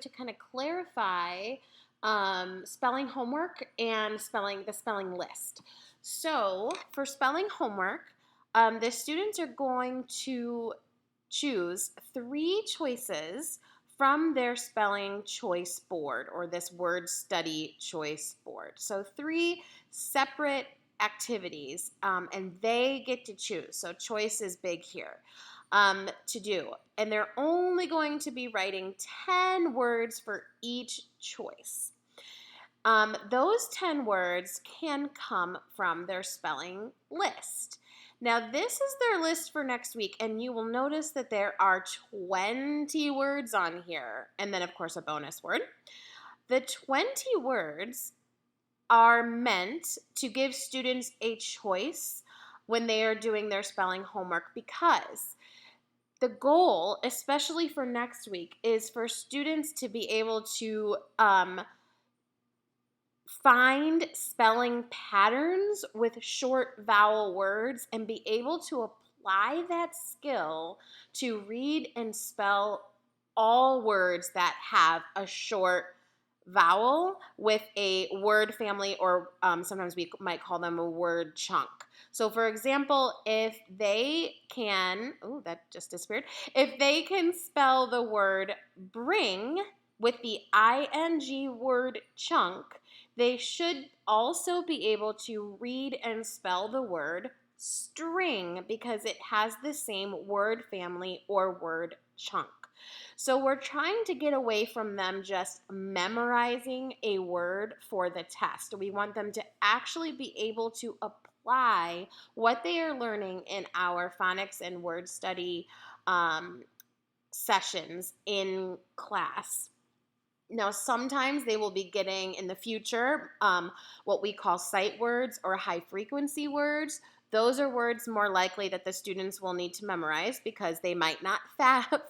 to kind of clarify spelling homework and the spelling list. So for spelling homework, the students are going to choose 3 choices from their spelling choice board or this word study choice board. So 3 separate activities, and they get to choose. So choice is big here to do. And they're only going to be writing 10 words for each choice. Those 10 words can come from their spelling list. Now, this is their list for next week, and you will notice that there are 20 words on here, and then, of course, a bonus word. The 20 words are meant to give students a choice when they are doing their spelling homework because the goal, especially for next week, is for students to be able to find spelling patterns with short vowel words and be able to apply that skill to read and spell all words that have a short vowel with a word family, or sometimes we might call them a word chunk. So for example, if they can, oh, that just disappeared. If they can spell the word bring with the ing word chunk, they should also be able to read and spell the word string because it has the same word family or word chunk. So we're trying to get away from them just memorizing a word for the test. We want them to actually be able to apply what they are learning in our phonics and word study sessions in class. Now, sometimes they will be getting in the future what we call sight words or high frequency words. Those are words more likely that the students will need to memorize because they might not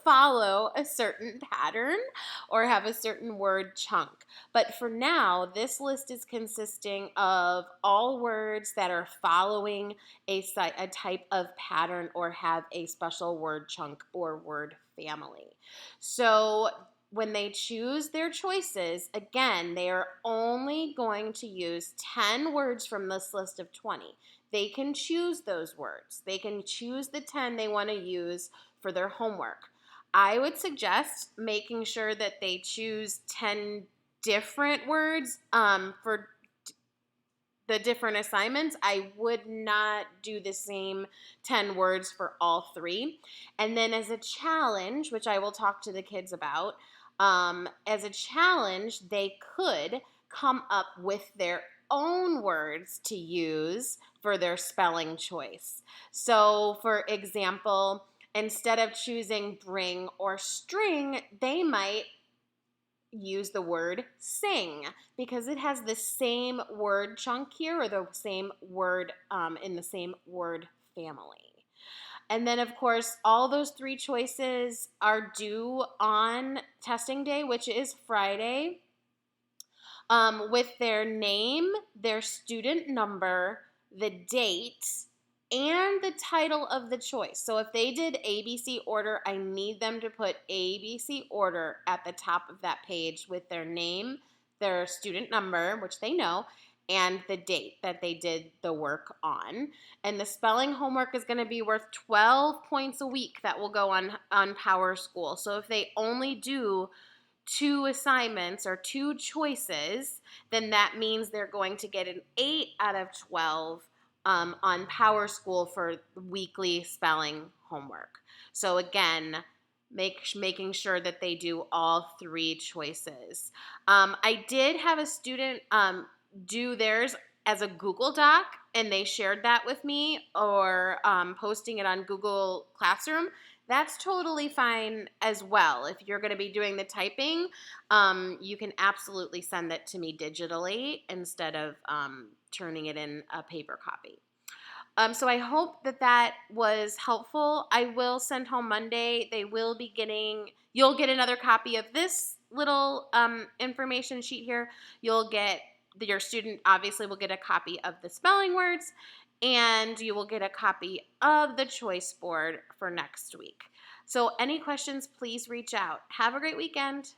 follow a certain pattern or have a certain word chunk. But for now, this list is consisting of all words that are following a type of pattern or have a special word chunk or word family. So when they choose their choices, again, they are only going to use 10 words from this list of 20. They can choose those words. They can choose the 10 they want to use for their homework. I would suggest making sure that they choose 10 different words for the different assignments. I would not do the same 10 words for all 3. And then as a challenge, which I will talk to the kids about, as a challenge, they could come up with their own words to use for their spelling choice. So, for example, instead of choosing bring or string, they might use the word sing because it has the same word chunk here or the same word in the same word family. And then, of course, all those 3 choices are due on testing day, which is Friday, with their name, their student number, the date, and the title of the choice. So if they did ABC order, I need them to put ABC order at the top of that page with their name, their student number, which they know, and the date that they did the work on. And the spelling homework is going to be worth 12 points a week that will go on PowerSchool. So if they only do 2 assignments or 2 choices, then that means they're going to get an 8 out of 12 on PowerSchool for weekly spelling homework. So again, making sure that they do all 3 choices. I did have a student do theirs as a Google Doc, and they shared that with me, or posting it on Google Classroom. That's totally fine as well. If you're going to be doing the typing, you can absolutely send that to me digitally instead of turning it in a paper copy. So I hope that was helpful. I will send home Monday. You'll get another copy of this little information sheet here. Your student obviously will get a copy of the spelling words, and you will get a copy of the choice board for next week. So any questions, please reach out. Have a great weekend.